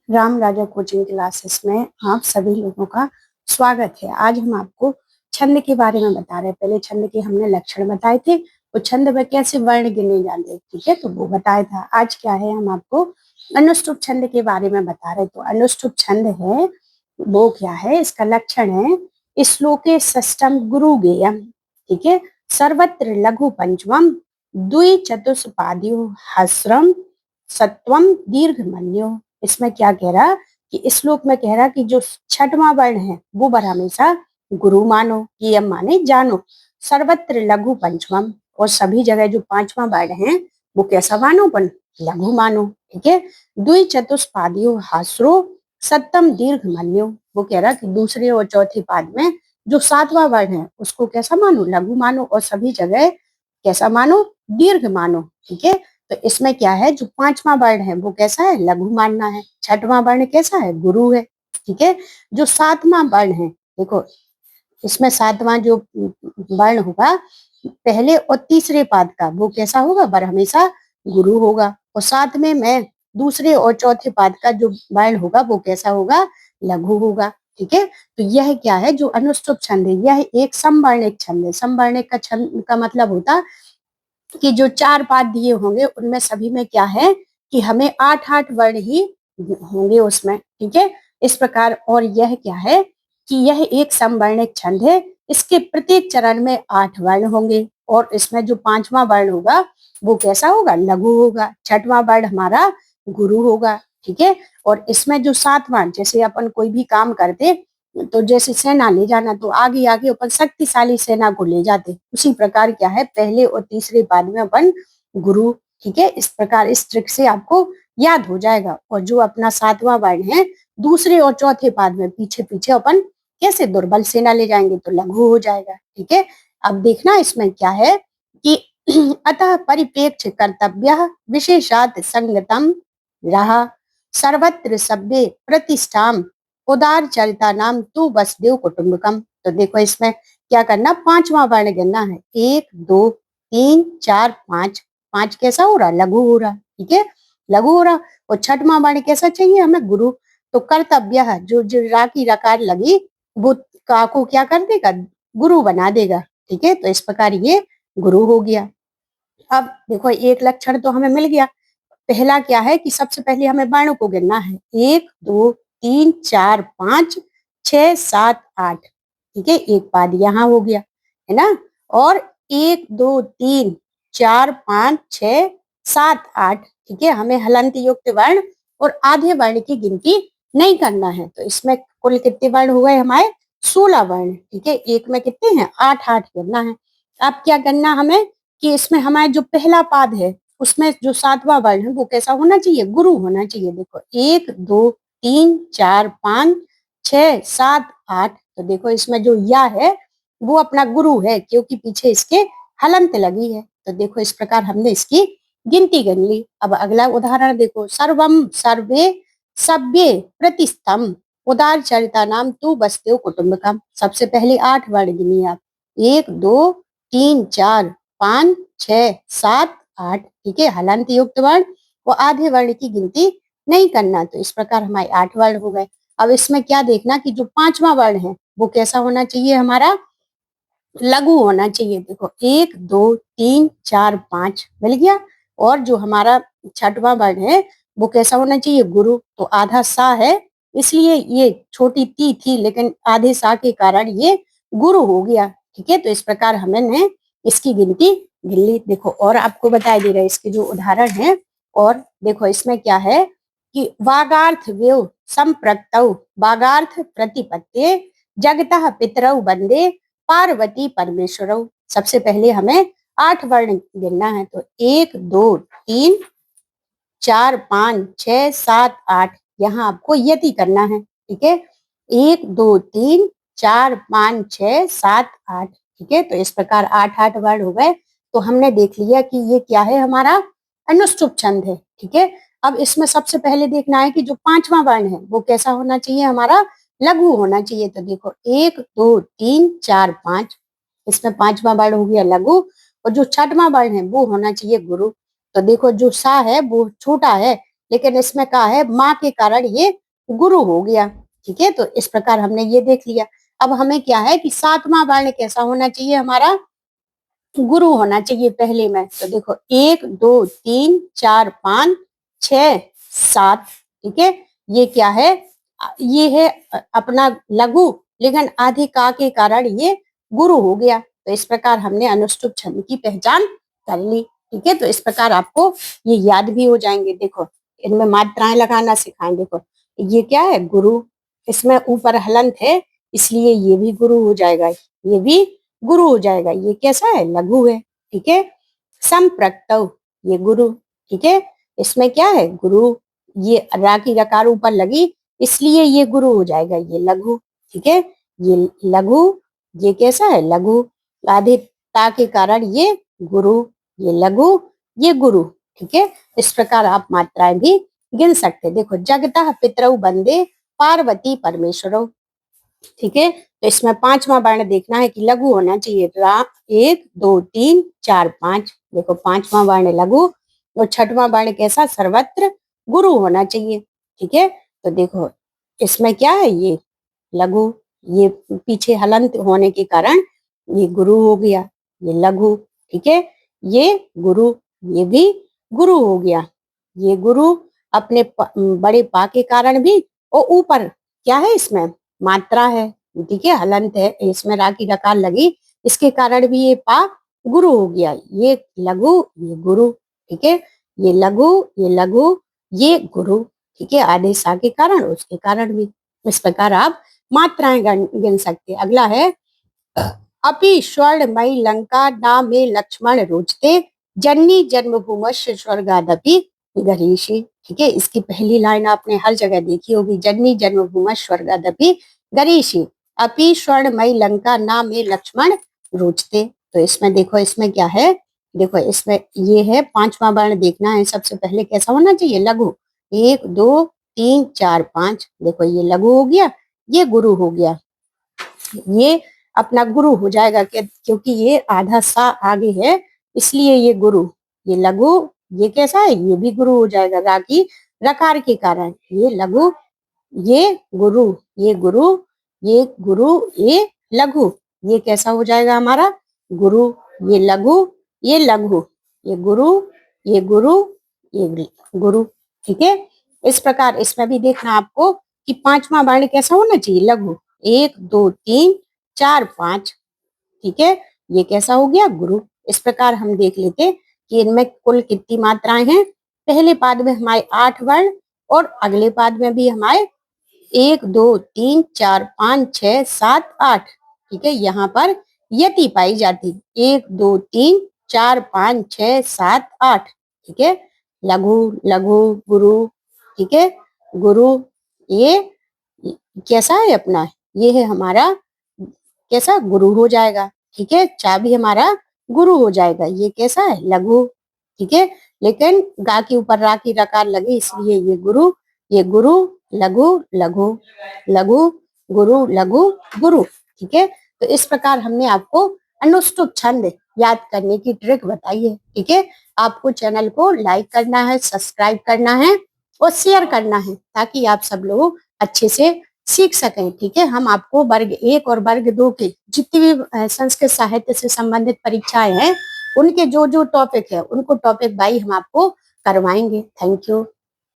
राम राजा coaching classes में आप सभी लोगों का स्वागत है। आज हम आपको छंद के बारे में बता रहे हैं। पहले छंद के हमने लक्षण बताए थे, वो छंद में कैसे वर्ण गिने जाते हैं, ठीक है, तो वो बताया था। आज क्या है, हम आपको अनुष्टुप छंद के बारे में बता रहे हैं। तो अनुष्टुप छंद है वो क्या है, इसका लक्षण है श्लोके षष्ठम गुरु गेयम, ठीक है, सर्वत्र लघु पंचमम द्वि चतुष्पाद्यो हस्रम सत्वम दीर्घ मन्यो। इसमें क्या कह रहा कि इस श्लोक में कह रहा कि जो छठवां वर्ण है वो बर हमेशा गुरु मानो, यम माने जानो, सर्वत्र लघु पंचमम, और सभी जगह जो पांचवा वर्ण है वो कैसा मानो, पर लघु मानो, ठीक है। द्वि चतुष्पादियो हास्रो सप्तम दीर्घ मन्यो, वो कह रहा कि दूसरे और चौथे पाद में जो सातवां वर्ण है उसको कैसा मानो, लघु मानो, और सभी जगह कैसा मानो, दीर्घ मानो, ठीक है। तो इसमें क्या है, जो पांचवा वर्ण है वो कैसा है, लघु मानना है। छठवां वर्ण कैसा है, गुरु है, ठीक है। जो सातवां वर्ण है, देखो इसमें सातवां जो वर्ण होगा पहले और तीसरे पाद का, वो कैसा होगा, बर हमेशा गुरु होगा। और साथ में दूसरे और चौथे पाद का जो वर्ण होगा वो कैसा होगा, लघु होगा, ठीक है। तो यह क्या है, जो अनुष्टुप छंद है यह एक समवर्णिक छंद है। समवर्णिक का छंद का मतलब होता कि जो चार पाद दिए होंगे उनमें सभी में क्या है कि हमें आठ आठ वर्ण ही होंगे उसमें, ठीक है, इस प्रकार। और यह क्या है कि यह एक समवर्णिक छंद है, इसके प्रत्येक चरण में आठ वर्ण होंगे, और इसमें जो पांचवा वर्ण होगा वो कैसा होगा, लघु होगा। छठवां वर्ण हमारा गुरु होगा, ठीक है। और इसमें जो सातवां, जैसे अपन कोई भी काम करते तो जैसे सेना ले जाना, तो आगे आगे अपन शक्तिशाली सेना को ले जाते, उसी प्रकार क्या है पहले और तीसरे पाद में अपन गुरु, ठीक है। इस प्रकार इस ट्रिक से आपको याद हो जाएगा। और जो अपना सातवां वर्ण है दूसरे और चौथे पाद में पीछे पीछे अपन कैसे दुर्बल सेना ले जाएंगे, तो लघु हो जाएगा, ठीक है। अब देखना इसमें क्या है कि अतः परिप्रेक्ष्य कर्तव्य विशेषात संगतम रहा सर्वत्र सभ्य प्रतिष्ठाम उदार चरिता नाम तू वसुदेव कुटुंबकम। तो देखो इसमें क्या करना, पांचवा वर्ण गिनना है, एक दो तीन चार पांच। पांच कैसा हो रहा, लघु हो रहा, ठीक है, लघु हो रहा। और छठवां वर्ण कैसा चाहिए हमें, गुरु। तो कर्तव्य है, जो रा की रकार लगी वो का को क्या कर देगा, गुरु बना देगा, ठीक है। तो इस प्रकार ये गुरु हो गया। अब देखो एक लक्षण तो हमें मिल गया। पहला क्या है कि सबसे पहले हमें वर्णों को गिनना है, एक दो तीन चार पांच छह सात आठ, ठीक है, एक पाद यहाँ हो गया, है ना। और एक दो तीन चार पांच छह सात आठ, ठीक है, हमें हलंत युक्त वर्ण और आधे वर्ण की गिनती नहीं करना है। तो इसमें कुल कितने वर्ण हुए हमारे, 16 वर्ण, ठीक है। एक में कितने हैं, आठ आठ करना है। अब क्या करना हमें कि इसमें हमारे जो पहला पाद है उसमें जो सातवां वर्ण है वो कैसा होना चाहिए, गुरु होना चाहिए। देखो एक दो तीन चार पांच छह सात आठ, तो देखो इसमें जो या है वो अपना गुरु है, क्योंकि पीछे इसके हलंत लगी है। तो देखो इस प्रकार हमने इसकी गिनती गिन ली। अब अगला उदाहरण देखो, सर्वम सर्वे सभ्य प्रतिस्तम उदार चरिता नाम तू वसुदेव कुटुंबकम। सबसे पहले आठ वर्ण गिनिए आप, एक दो तीन चार पांच छह सात आठ, ठीक है, हलंत युक्त वर्ण और आधे वर्ण की गिनती नहीं करना। तो इस प्रकार हमारे आठ वर्ण हो गए। अब इसमें क्या देखना कि जो पांचवा वर्ण है वो कैसा होना चाहिए, हमारा लघु होना चाहिए। देखो एक दो तीन चार पांच मिल गया। और जो हमारा छठवां वर्ण है वो कैसा होना चाहिए, गुरु। तो आधा सा है, इसलिए ये छोटी ती थी लेकिन आधे सा के कारण ये गुरु हो गया, ठीक है। तो इस प्रकार हमने इसकी गिनती गिन ली। देखो और आपको बताई दे रहा है इसके जो उदाहरण है। और देखो इसमें क्या है कि वागार्थ व्यव संप्रक्तौ वागार्थ प्रतिपत्ते जगतः पितरौ वंदे पार्वती परमेश्वरौ। सबसे पहले हमें आठ वर्ण गिनना है। तो एक दो तीन चार पांच छह सात आठ, यहाँ आपको यति करना है, ठीक है। एक दो तीन चार पांच छह सात आठ, ठीक है। तो इस प्रकार आठ आठ वर्ण हो गए। तो हमने देख लिया कि ये क्या है, हमारा अनुष्टुप छंद है, ठीक है। अब इसमें सबसे पहले देखना है कि जो पांचवा वर्ण है वो कैसा होना चाहिए, हमारा लघु होना चाहिए। तो देखो एक दो तीन चार पांच, इसमें पांचवा वर्ण हो गया लघु। और जो छठवां वर्ण है वो होना चाहिए गुरु। तो देखो जो सा है वो छोटा है, लेकिन इसमें कहा है माँ के कारण ये गुरु हो गया। ठीक है, तो इस प्रकार हमने ये देख लिया। अब हमें क्या है कि सातवां वर्ण कैसा होना चाहिए, हमारा गुरु होना चाहिए पहले में। तो देखो 1 2 3 4 5 6 7। ठीक है, ये क्या है, ये है अपना लघु, लेकिन आधे का के कारण ये गुरु हो गया। तो इस प्रकार हमने अनुष्टुप छंद की पहचान कर ली। ठीक है, तो इस प्रकार आपको ये याद भी हो जाएंगे। देखो इनमें मात्राएं लगाना सिखाएं। देखो ये क्या है, गुरु, इसमें ऊपर हलंत है इसलिए ये भी गुरु हो जाएगा, ये भी गुरु हो जाएगा। ये कैसा है, लघु है। ठीक है, संप्रक्तव, ये गुरु। ठीक है, इसमें क्या है, गुरु, ये रा की रकार ऊपर लगी इसलिए ये गुरु हो जाएगा, ये लघु। ठीक है, ये लघु, ये कैसा है, लघु, आधे ता के कारण ये गुरु, ये लघु, ये गुरु। ठीक है, इस प्रकार आप मात्राएं भी गिन सकते। देखो जगतः पितरौ वंदे पार्वती परमेश्वरौ। ठीक है, तो इसमें पांचवा वर्ण देखना है कि लघु होना चाहिए। 1 2 3 4 5। देखो पांचवा वर्ण लघु और छठवां वर्ण कैसा, सर्वत्र गुरु होना चाहिए। ठीक है, तो देखो इसमें क्या है, ये लघु, ये पीछे हलंत होने के कारण ये गुरु हो गया, ये लघु। ठीक है, ये गुरु, ये भी गुरु हो गया, ये गुरु अपने बड़े पा के कारण भी, और ऊपर क्या है, इसमें मात्रा है। ठीक है, हलंत है, इसमें रा की रकार लगी, इसके कारण भी ये पा गुरु हो गया, ये लघु, ये गुरु। ठीक है, ये लघु, ये लघु, ये गुरु। ठीक है, आदेश सा के कारण, उसके कारण भी। इस प्रकार आप मात्राएं गिन सकते हैं। अगला है अपि स्वर्णमयी लंका नामे लक्ष्मण रोचते जननी जन्मभूमस्य स्वर्गादपि गरीषि। ठीक है, इसकी पहली लाइन आपने हर जगह देखी होगी, जननी जन्मभूमस्य स्वर्गादपि गरीषि अपि स्वर्णमयी लंका नामे लक्ष्मण रोचते। तो इसमें देखो, इसमें क्या है, देखो इसमें ये है पांचवा वर्ण देखना है सबसे पहले, कैसा होना चाहिए, लघु। 1 2 3 4 5। देखो ये लघु हो गया, ये गुरु हो गया, ये अपना गुरु हो जाएगा क्योंकि ये आधा सा आगे है इसलिए ये गुरु, ये लघु, ये कैसा है, ये भी गुरु हो जाएगा, रा की रकार के कारण, ये लघु, ये गुरु, ये गुरु, ये गुरु, ये लघु, ये कैसा हो जाएगा हमारा, गुरु, ये लघु, ये लघु, ये गुरु, ये गुरु, ये गुरु। ठीक है, इस प्रकार इसमें भी देखना आपको कि पांचवा वर्ण कैसा होना चाहिए, लघु। 1 2 3 4 5। ठीक है, ये कैसा हो गया, गुरु। इस प्रकार हम देख लेते कि इनमें कुल कितनी मात्राएं हैं। पहले पाद में हमारे 8 वर्ण और अगले पाद में भी हमारे 1 2 3 4 5 6 7 8। ठीक है, यहाँ पर यति पाई जाती, 1 2 3 4 5 6 7 8। ठीक है, लघु, लघु, गुरु। ठीक है, गुरु, ये कैसा है अपना, ये है हमारा कैसा, गुरु हो जाएगा। ठीक है, चा भी हमारा गुरु हो जाएगा, ये कैसा है, लघु। ठीक है, लेकिन गा के ऊपर रा की रकार लगी इसलिए ये गुरु, ये गुरु, लघु, लघु, लघु, गुरु, लघु, गुरु। ठीक है, तो इस प्रकार हमने आपको अनुष्टुप छंद याद करने की ट्रिक बताई है। ठीक है, आपको चैनल को लाइक करना है, सब्सक्राइब करना है और शेयर करना है ताकि आप सब लोग अच्छे से सीख सकें। ठीक है, हम आपको वर्ग 1 और वर्ग 2 के जितनी भी संस्कृत साहित्य से संबंधित परीक्षाएं हैं उनके जो जो टॉपिक है उनको टॉपिक बाई हम आपको करवाएंगे। Thank you.